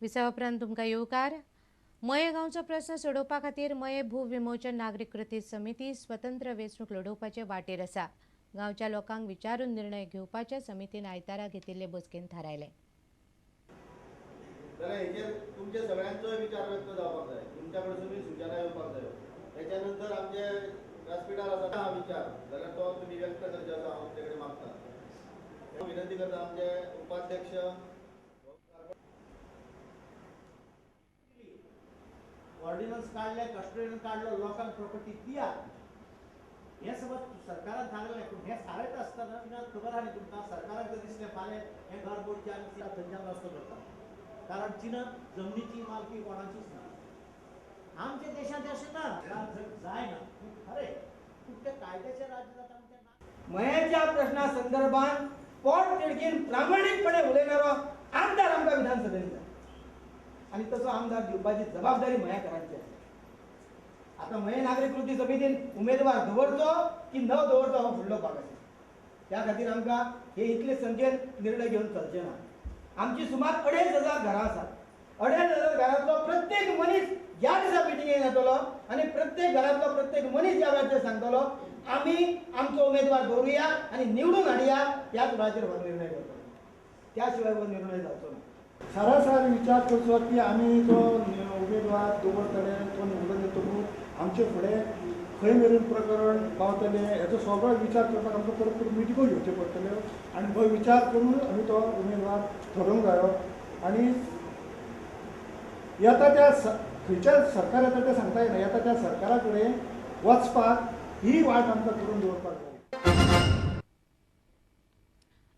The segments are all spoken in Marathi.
विसावा उपरांत तुमकां येवकार। मये गांवचो प्रश्न सोडोवपा खातीर मये भू विमोचन नागरीक कृती समिती स्वतंत्र वेंचणूक लडोवपाचे वाटेर आसा। गांवच्या लोकांक विचारून निर्णय घेवपाचे समितीन आयतारा घेतिल्ले बसकेंत थारायले। तुमच्या सगळ्यांचो विचार व्यक्त जावपाक जाय, तुमच्या कडसूनय सूचना येवपाक जाय। त्याच्यानंतर आमचे व्यासपीठार आसा हा विचार जाल्यार तो तुम्ही व्यक्त करचे आसा हांव तुमचे कडेन मागता। विनंती करता आमचे उपाध्यक्ष ऑर्डिनन्स काढले, कस्टोडियन काढलो, लोकांक प्रॉपर्टी दिया हे समज सरकारान थारले पूण हे थारयत आसतना कित्याक खबर आहा न्ही तुमकां सरकाराक जर दिसलें फाल्यां हे घर बोडच्यान थंयच्यान रस्तो करता कारण चिनत जमनीची मालकी कोणाचीच ना। आमच्या देशांत अशें ना जायना खरें पूण ते कायद्याचें राज्य जाता मयाच्या प्रश्ना संदर्भात पोट तिडकीन प्रामाणीकपणे उलयणारो आमदार आमकां विधानसभेंत जाय आणि तसो आमदार दिवपाची जबाबदारी मयेकारांची आसा। आता मये नागरिक कृती समितीन उमेदवार दवरचो की न दवरचो हो फुडलो भाग आसा। त्या खातीर आमकां हे इतले संख्येन निर्णय घेवन चलचे ना। आमची सुमार 2500 घरां आसात। 2500 घरांतलो प्रत्येक मनीस ह्या दिसा मिटिंगेक येतलो आणि प्रत्येक घरांतलो प्रत्येक मनीस ह्या वेळाचेर सांगतलो आम्ही आमचो उमेदवार दवरुया आणि निवडून हाडया। त्याच वेळाचेर हो निर्णय घेतलो, त्या शिवाय हो निर्णय जावचो ना। सरासर विचार करचो की आम्ही जो उमेदवार दवरतले तो निवडून येतकूच आमचे फुडें खंय मेरेन प्रकरण पावतले हेचो सगळो विचार करपाक आमकां परत परत मिटिंगो घेवच्यो पडटल्यो आनी हो विचार करून आमी तो उमेदवार ठरोवंक जायो। आनी येता त्या खंयच्या सरकार येता तें सांगता येना, येता त्या सरकारा कडेन वचपाक ही वाट आमकां करून दवरपाक जाय।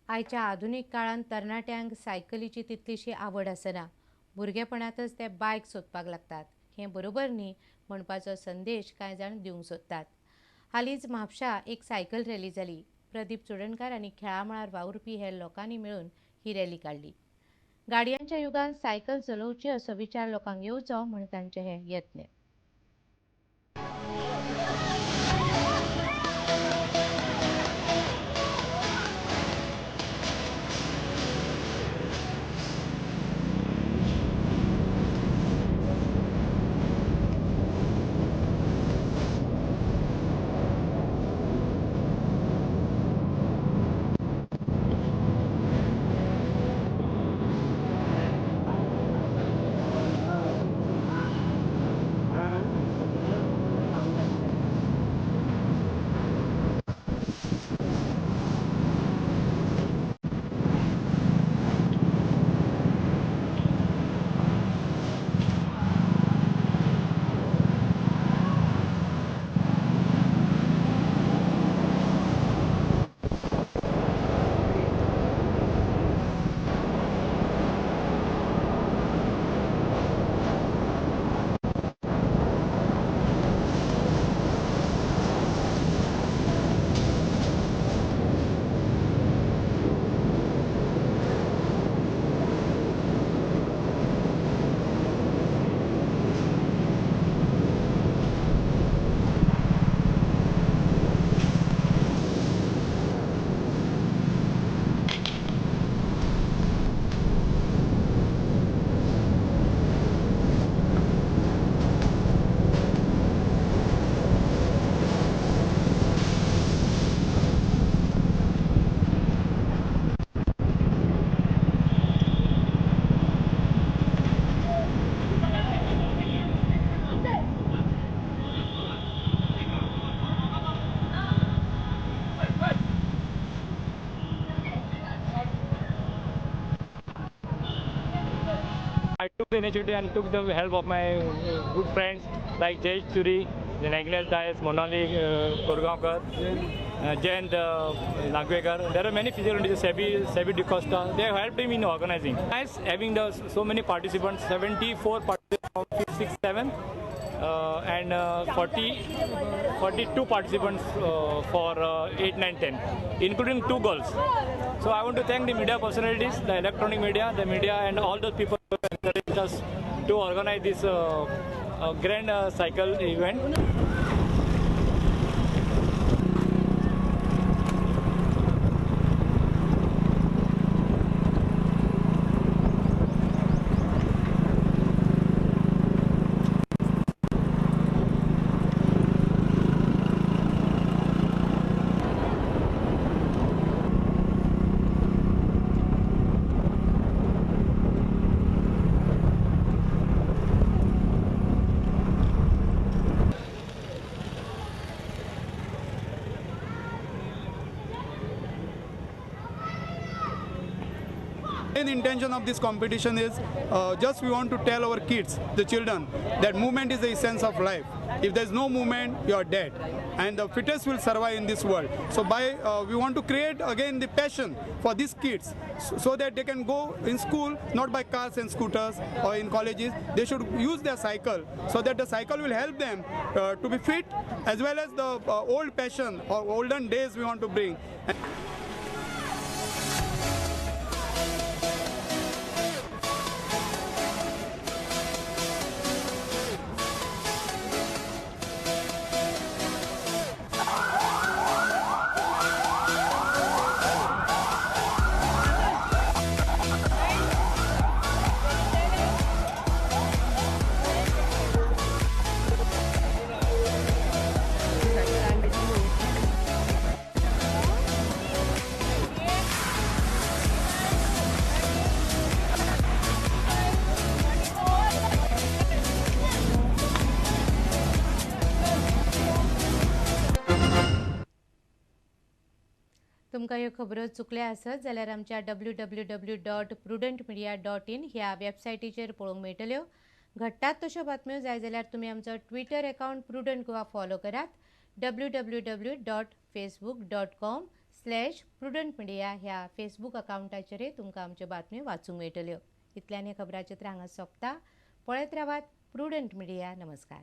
आयच्या आधुनीक काळांत तरणाट्यांक सायकलीची तितलीशी आवड आसना। भुरगेपणांतच ते बायक सोदपाक लागतात। हें बरोबर न्ही म्हणपाचो संदेश कांय जाण दिवंक सोदतात। हालींच म्हापशा एक सायकल रॅली जाली। प्रदीप चोडणकार आनी खेळा मळार वावुरपी हेर लोकांनी मेळून ही रॅली काडली। गाडयांच्या युगांत सायकल चलोवची असो विचार लोकांक येवचो म्हण तांचे हे यत्न। I took the initiative and took the help of my good friends like Jay Churi, then Agnes Dias, Monali Korgaonkar, Jayant Nagwekar. There are many physiologists, Sebi DeCosta. They have helped him in organizing. Nice having so many participants, 74 participants from 5, 6, 7. And 42 participants for 8, 9, 10, including 2 girls. So I want to thank the media personalities, the electronic media, the media, and all those people who encouraged us to organize this grand cycle event. main intention of this competition is just we want to tell our kids, the children, that movement is the essence of life. If there is no movement, you are dead, and the fittest will survive in this world. So we want to create again the passion for these kids, so that they can go in school not by cars and scooters, or in colleges they should use their cycle, so that the cycle will help them to be fit, as well as the old passion or olden days we want to bring. तुमकां ह्यो खबरो चुकल्या आसत जाल्यार आमच्या www.prudentmedia.in ह्या वेबसायटीचेर पळोवंक मेळटल्यो. घडटात तश्यो बातम्यो जाय जाल्यार तुमी आमचो Twitter account prudent Goa follow करात. www.facebook.com/prudentmedia ह्या फेसबूक अकाउंटाचेर तुमकां आमच्यो बातम्यो वाचूंक मेळटल्यो. इतल्यान हे खबराचें चित्र हांगा सोंपता. पळयत रावात प्रुडंट मिडिया. नमस्कार.